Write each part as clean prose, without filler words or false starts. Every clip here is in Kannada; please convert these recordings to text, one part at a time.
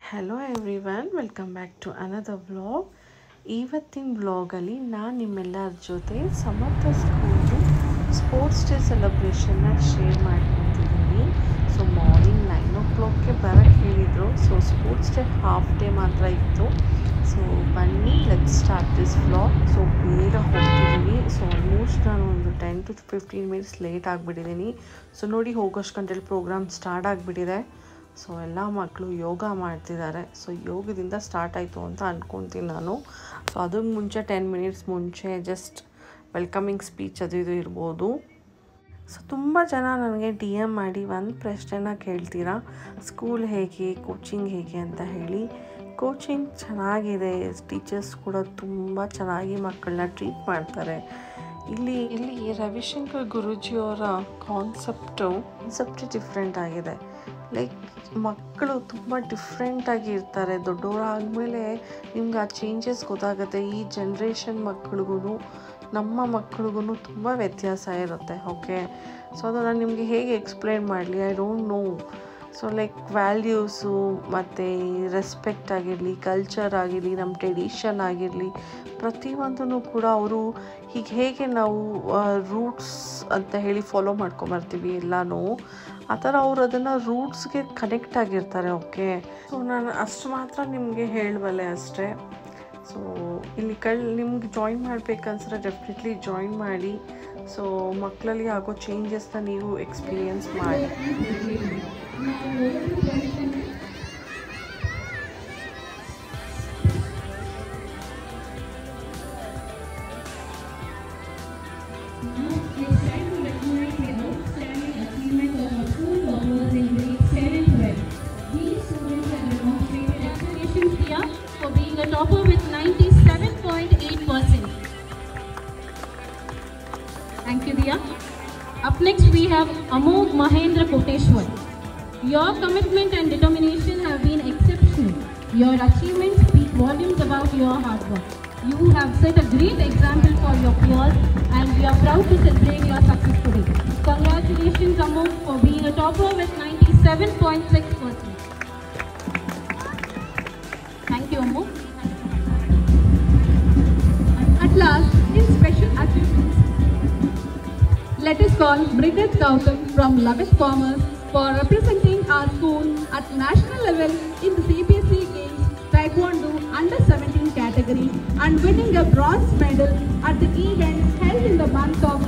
Hello everyone, welcome back to another vlog. ಇವತ್ತಿನ ವ್ಲಾಗಲ್ಲಿ ನಾನು ನಿಮ್ಮೆಲ್ಲರ ಜೊತೆ ಸಮರ್ಥ ಸ್ಕೂಲು ಸ್ಪೋರ್ಟ್ಸ್ ಡೇ ಸೆಲೆಬ್ರೇಷನ್ನ ಶೇರ್ ಮಾಡ್ಕೊತಿದ್ದೀನಿ. ಸೊ ಮಾರ್ನಿಂಗ್ 9 o'clockಗೆ ಬರೋಕ್ಕೆ ಹೇಳಿದರು. So sports day half day ಮಾತ್ರ ಇತ್ತು. ಸೊ ಬನ್ನಿ, let's start this vlog. So ಬೇಗ ಹೋಗ್ತಿದ್ದೀವಿ. ಸೊ ಆಲ್ಮೋಸ್ಟ್ ನಾನು ಒಂದು 10 to 15 minutes ಲೇಟ್ ಆಗಿಬಿಟ್ಟಿದ್ದೀನಿ. ಸೊ ನೋಡಿ, ಹೋಗೋಷ್ಟು ಗಂಟೆಲಿ ಪ್ರೋಗ್ರಾಮ್ ಸ್ಟಾರ್ಟ್ ಆಗಿಬಿಟ್ಟಿದೆ. ಸೊ ಎಲ್ಲ ಮಕ್ಕಳು ಯೋಗ ಮಾಡ್ತಿದ್ದಾರೆ. ಸೊ ಯೋಗದಿಂದ ಸ್ಟಾರ್ಟ್ ಆಯಿತು ಅಂತ ಅಂದ್ಕೊತೀನಿ ನಾನು. ಸೊ ಅದಕ್ಕೆ ಮುಂಚೆ 10 minutes ಮುಂಚೆ ಜಸ್ಟ್ ವೆಲ್ಕಮಿಂಗ್ ಸ್ಪೀಚ್ ಅದು ಇದು ಇರ್ಬೋದು. ಸೊ ತುಂಬ ಜನ ನನಗೆ DM ಮಾಡಿ ಒಂದು ಪ್ರಶ್ನೆನ ಕೇಳ್ತೀರಾ, ಸ್ಕೂಲ್ ಹೇಗೆ, ಕೋಚಿಂಗ್ ಹೇಗೆ ಅಂತ ಹೇಳಿ. ಕೋಚಿಂಗ್ ಚೆನ್ನಾಗಿದೆ, ಟೀಚರ್ಸ್ ಕೂಡ ತುಂಬ ಚೆನ್ನಾಗಿ ಮಕ್ಕಳನ್ನ ಟ್ರೀಟ್ ಮಾಡ್ತಾರೆ. ಇಲ್ಲಿ ರವಿಶಂಕರ್ ಗುರೂಜಿಯವರ ಕಾನ್ಸೆಪ್ಟು ಡಿಫ್ರೆಂಟ್ ಆಗಿದೆ. ಲೈಕ್ ಮಕ್ಕಳು ತುಂಬ ಡಿಫ್ರೆಂಟಾಗಿ ಇರ್ತಾರೆ. ದೊಡ್ಡವರಾದಮೇಲೆ ನಿಮ್ಗೆ ಆ ಚೇಂಜಸ್ ಗೊತ್ತಾಗುತ್ತೆ. ಈ ಜನ್ರೇಷನ್ ಮಕ್ಳಿಗೂ ನಮ್ಮ ಮಕ್ಳಿಗೂ ತುಂಬ ವ್ಯತ್ಯಾಸ ಇರುತ್ತೆ. ಓಕೆ, ಸೊ ಅದು ನಾನು ನಿಮಗೆ ಹೇಗೆ ಎಕ್ಸ್ಪ್ಲೇನ್ ಮಾಡಲಿ, I don't no. So like values ಮತ್ತು ರೆಸ್ಪೆಕ್ಟ್ ಆಗಿರಲಿ, ಕಲ್ಚರ್ ಆಗಿರಲಿ, ನಮ್ಮ ಟ್ರೆಡಿಷನ್ ಆಗಿರಲಿ, ಪ್ರತಿಯೊಂದೂ ಕೂಡ ಅವರು ಹೀಗೆ ಹೇಗೆ ನಾವು ರೂಟ್ಸ್ ಅಂತ ಹೇಳಿ ಫಾಲೋ ಮಾಡ್ಕೊಂಬರ್ತೀವಿ ಎಲ್ಲನೂ, ಆ ಥರ ಅವರು ಅದನ್ನು ರೂಟ್ಸ್ಗೆ ಕನೆಕ್ಟ್ ಆಗಿರ್ತಾರೆ. ಓಕೆ, ಸೊ ನಾನು ಅಷ್ಟು ಮಾತ್ರ ನಿಮಗೆ ಹೇಳಬಲ್ಲೆ ಅಷ್ಟೇ. ಸೊ ಇಲ್ಲಿ ನಿಮ್ಗೆ ಜಾಯಿನ್ ಮಾಡಬೇಕನ್ಸಿದ್ರೆ ಡೆಫಿನೆಟ್ಲಿ ಜಾಯಿನ್ ಮಾಡಿ. ಸೊ ಮಕ್ಕಳಲ್ಲಿ ಆಗೋ ಚೇಂಜಸ್ನ ನೀವು ಎಕ್ಸ್ಪೀರಿಯನ್ಸ್ ಮಾಡಿ. For being a topper with 97.8%. Thank you, Diya. Up next we have Amog Mahendra Koteshwar. Your commitment and determination have been exceptional. Your achievements speak volumes about your hard work. You have set a great example for your peers and we are proud to celebrate your success today. Congratulations, Amog, for being a topper with 97.6%. Thank you, Amog. At last, in special achievements, let us call Brigad Gautam from Lavish Commerce for representing our school at national level in the CBSE Games Taekwondo Under-17 category and winning a bronze medal at the event held in the month of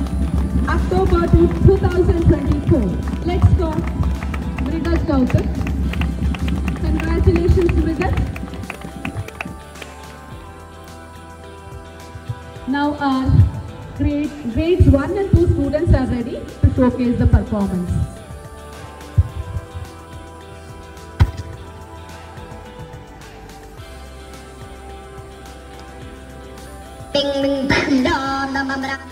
October 2024. Let's call Brigad Gautam. Congratulations, Brigad. Now our grades 1 and 2 students are ready to showcase the performance. Ding ding ding dong dong dong dong.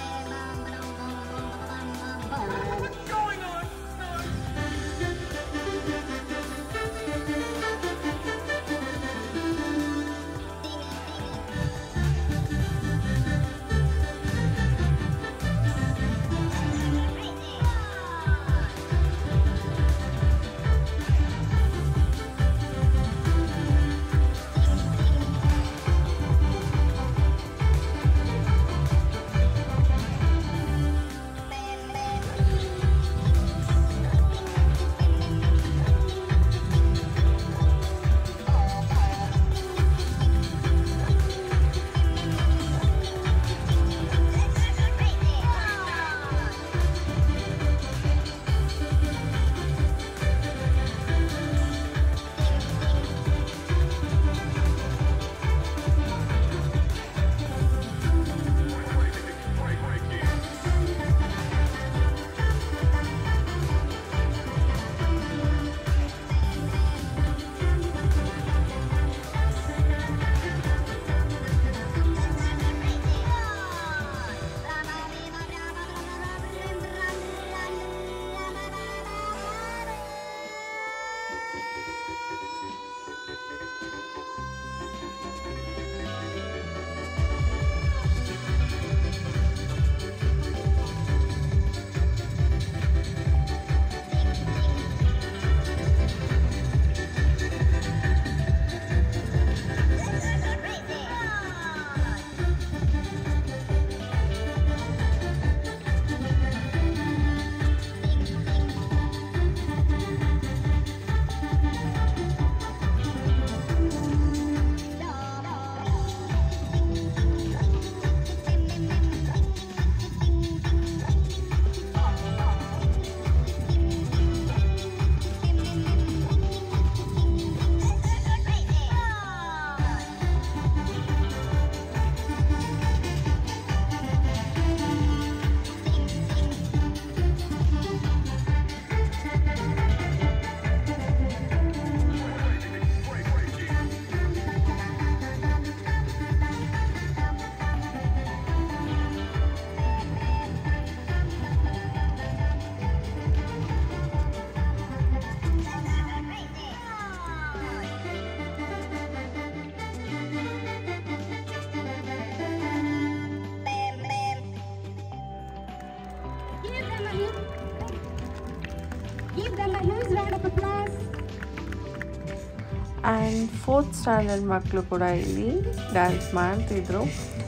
And 4th standard ಮಕ್ಕಳು ಕೂಡ ಇಲ್ಲಿ ಡ್ಯಾನ್ಸ್ ಮಾಡ್ತಿದ್ರು.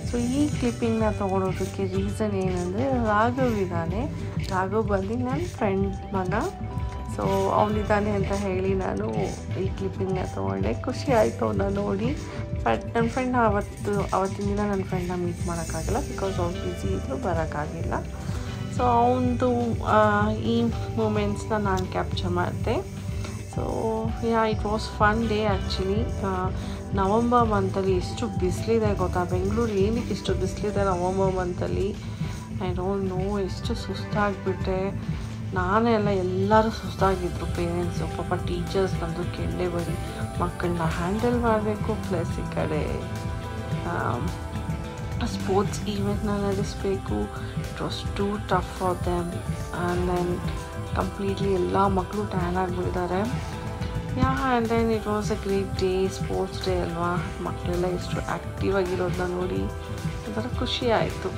ಸೊ ಈ ಕ್ಲಿಪ್ಪಿಂಗ್ನ ತೊಗೊಳೋದಕ್ಕೆ ರೀಸನ್ ಏನಂದರೆ ರಾಘವ್ ಇದ್ದಾನೆ. ರಾಘವ್ ಬಂದು ನನ್ನ ಫ್ರೆಂಡ್ ಮಗ. ಸೊ ಅವನಿದ್ದಾನೆ ಅಂತ ಹೇಳಿ ನಾನು ಈ ಕ್ಲಿಪ್ಪಿಂಗ್ನ ತೊಗೊಂಡೆ. ಖುಷಿ ಆಯಿತು ಅವನ್ನ ನೋಡಿ. ಬಟ್ ನನ್ನ ಫ್ರೆಂಡ್ ಅವತ್ತಿನ ದಿನ ನನ್ನ ಫ್ರೆಂಡ್ನ ಮೀಟ್ ಮಾಡೋಕ್ಕಾಗಲ್ಲ, ಬಿಕಾಸ್ ಅವ್ರು ಬ್ಯುಸಿ ಇದ್ದರು, ಬರೋಕ್ಕಾಗಿಲ್ಲ. ಸೊ ಅವನದು ಈ ಮೂಮೆಂಟ್ಸ್ನ ನಾನು ಕ್ಯಾಪ್ಚರ್ ಮಾಡಿದೆ. So it was fun day actually. November ಮಂತಲ್ಲಿ ಎಷ್ಟು ಬಿಸಿಲಿದೆ ಗೊತ್ತಾ, ಬೆಂಗಳೂರು ಏನಕ್ಕೆ ಇಷ್ಟು ಬಿಸಿಲಿದೆ ನವಂಬರ್ ಮಂತಲ್ಲಿ, ಐ ಡೋಂಟ್ ನೋ. ಎಷ್ಟು ಸುಸ್ತಾಗಿಬಿಟ್ಟೆ ನಾನೇ ಅಲ್ಲ, ಎಲ್ಲರೂ ಸುಸ್ತಾಗಿದ್ದರು. ಪೇರೆಂಟ್ಸು ಪಾಪ, ಟೀಚರ್ಸ್ ನಮ್ಮದು ಕೆಂಡೆ ಬರೀ ಮಕ್ಕಳನ್ನ ಹ್ಯಾಂಡಲ್ ಮಾಡಬೇಕು, ಪ್ಲಸ್ ಈ ಕಡೆ ಸ್ಪೋರ್ಟ್ಸ್ ಈವೆಂಟ್ನ ನಡೆಸಬೇಕು. It was too tough for them. And then completely ಎಲ್ಲ ಮಕ್ಕಳು ಟ್ಯಾನ್ ಆಗಿಬಿಟ್ಟಿದ್ದಾರೆ. And then it was a great day, sports day ಅಲ್ವಾ. ಮಕ್ಕಳೆಲ್ಲ ಎಷ್ಟು ಆ್ಯಕ್ಟಿವ್ ಆಗಿರೋದನ್ನ ನೋಡಿ ಒಂಥರ ಖುಷಿ ಆಯಿತು.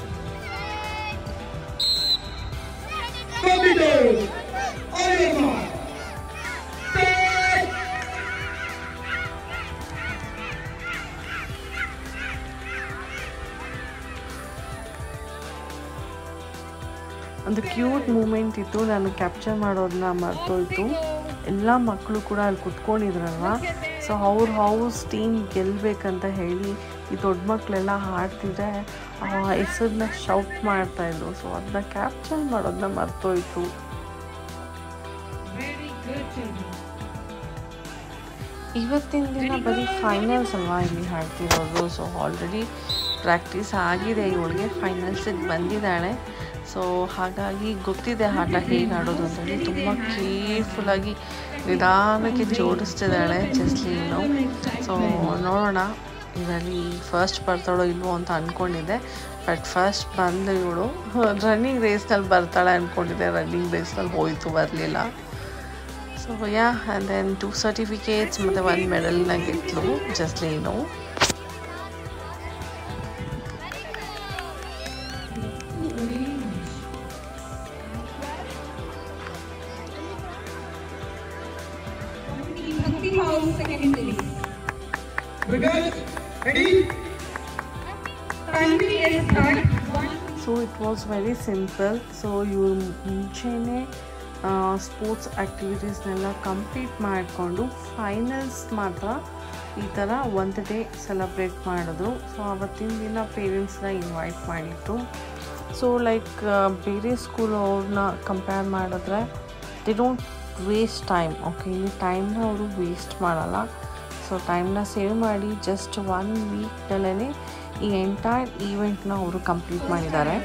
ಒಂದು ಕ್ಯೂಟ್ ಮೂಮೆಂಟ್ ಇತ್ತು, ನಾನು ಕ್ಯಾಪ್ಚರ್ ಮಾಡೋದನ್ನ ಮರ್ತೋಯ್ತು. ಎಲ್ಲ ಮಕ್ಕಳು ಕೂಡ ಅಲ್ಲಿ ಕುತ್ಕೊಂಡಿದ್ರಲ್ವ. ಸೊ ಅವ್ರ ಹೌಸ್ ಟೀಮ್ ಗೆಲ್ಲಬೇಕಂತ ಹೇಳಿ ಈ ದೊಡ್ಡ ಮಕ್ಕಳೆಲ್ಲ ಹಾಡ್ತಿದ್ರೆ ಆ ಹೆಸರನ್ನ ಶೌಟ್ ಮಾಡ್ತಾಯಿದ್ರು. ಸೊ ಅದನ್ನ ಕ್ಯಾಪ್ಚರ್ ಮಾಡೋದನ್ನ ಮರ್ತೋಯ್ತು. ಇವತ್ತಿನ ದಿನ ಬರೀ ಫೈನಲ್ಸ್ ಅಲ್ವಾ ಇಲ್ಲಿ ಹಾಡ್ತಿರೋದು. ಸೊ ಆಲ್ರೆಡಿ ಪ್ರಾಕ್ಟೀಸ್ ಆಗಿದೆ, ಇವಳಿಗೆ ಫೈನಲ್ಸಿಗೆ ಬಂದಿದ್ದಾಳೆ. ಸೊ ಹಾಗಾಗಿ ಗೊತ್ತಿದೆ ಆಟ ಹೇಗೆ ಆಡೋದು ಅಂತೇಳಿ. ತುಂಬ ಕೇರ್ಫುಲ್ಲಾಗಿ ನಿಧಾನಕ್ಕೆ ಜೋಡಿಸ್ತಿದ್ದಾಳೆ ಜಸ್ಲೀನು. ಸೊ ನೋಡೋಣ ಇದರಲ್ಲಿ ಫಸ್ಟ್ ಬರ್ತಾಳೋ ಇಲ್ವೋ ಅಂತ ಅಂದ್ಕೊಂಡಿದ್ದೆ. ಬಟ್ ಫಸ್ಟ್ ಬಂದು ಇವಳು ರನ್ನಿಂಗ್ ರೇಸ್ನಲ್ಲಿ ಬರ್ತಾಳೆ ಅಂದ್ಕೊಂಡಿದ್ದೆ. ರನ್ನಿಂಗ್ ರೇಸ್ನಲ್ಲಿ ಹೋಯಿತು, ಬರಲಿಲ್ಲ. ಸೊ ಆ್ಯಂಡ್ ದೆನ್ 2 ಸರ್ಟಿಫಿಕೇಟ್ಸ್ ಮತ್ತು 1 ಮೆಡಲ್ನ ಗೆದ್ಲು Jasleen. So it was very simple. So ಇವರು ಮುಂಚೆನೇ ಸ್ಪೋರ್ಟ್ಸ್ ಆ್ಯಕ್ಟಿವಿಟೀಸ್ನೆಲ್ಲ ಕಂಪ್ಲೀಟ್ ಮಾಡಿಕೊಂಡು ಫೈನಲ್ಸ್ ಮಾತ್ರ ಈ ಥರ ಒಂದು ಡೇ ಸೆಲೆಬ್ರೇಟ್ ಮಾಡಿದ್ರು. ಸೊ ಆವತ್ತಿನ ದಿನ ಪೇರೆಂಟ್ಸ್ನ ಇನ್ವೈಟ್ ಮಾಡಿತ್ತು. ಸೊ ಲೈಕ್ ಬೇರೆ ಸ್ಕೂಲ್ ಅವ್ರನ್ನ ಕಂಪೇರ್ ಮಾಡಿದ್ರೆ they don't waste time. Okay, ಇಲ್ಲಿ ಟೈಮ್ನ ಅವರು ವೇಸ್ಟ್ ಮಾಡಲ್ಲ. ಸೊ ಟೈಮ್ನ ಸೇವ್ ಮಾಡಿ ಜಸ್ಟ್ 1 ವೀಕ್ನಲ್ಲೇ ಈ ಎಂಟೈರ್ ಈವೆಂಟ್ನ ಅವರು ಕಂಪ್ಲೀಟ್ ಮಾಡಿದ್ದಾರೆ.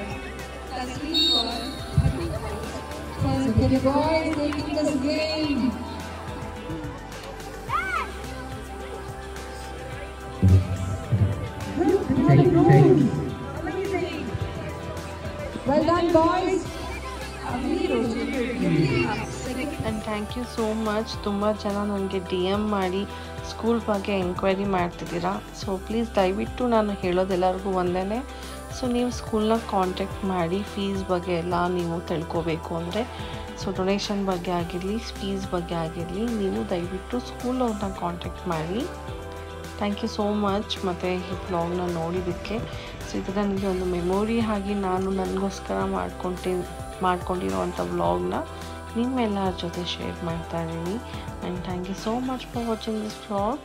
Well done, boys. And thank you so much. ತುಂಬ ಜನ ನನಗೆ DM ಮಾಡಿ ಸ್ಕೂಲ್ ಬಗ್ಗೆ ಎಂಕ್ವೈರಿ ಮಾಡ್ತಿದ್ದೀರಾ. ಸೊ ಪ್ಲೀಸ್ ದಯವಿಟ್ಟು ನಾನು ಹೇಳೋದೆಲ್ಲರಿಗೂ ಒಂದೇ. ಸೊ ನೀವು ಸ್ಕೂಲ್ನ ಕಾಂಟ್ಯಾಕ್ಟ್ ಮಾಡಿ ಫೀಸ್ ಬಗ್ಗೆ ಎಲ್ಲ ನೀವು ತಿಳ್ಕೊಬೇಕು ಅಂದರೆ, ಸೊ ಡೊನೇಷನ್ ಬಗ್ಗೆ ಆಗಿರಲಿ, ಫೀಸ್ ಬಗ್ಗೆ ಆಗಿರಲಿ, ನೀವು ದಯವಿಟ್ಟು ಸ್ಕೂಲ್ ಅವ್ರನ್ನ ಕಾಂಟ್ಯಾಕ್ಟ್ ಮಾಡಿ. Thank you so much. ಮತ್ತು ಈ ಬ್ಲಾಗ್ನ ನೋಡಿದ್ದಕ್ಕೆ. ಸೊ ಇದು ನನಗೆ ಒಂದು ಮೆಮೊರಿ ಆಗಿ ನಾನು ನನಗೋಸ್ಕರ ಮಾಡ್ಕೊಂಡಿರೋವಂಥ ವ್ಲಾಗ್ನ ನಿಮ್ಮೆಲ್ಲರ ಜೊತೆ ಶೇರ್ ಮಾಡ್ತಾ ಇದ್ದೀನಿ. And thank you so much for watching this vlog.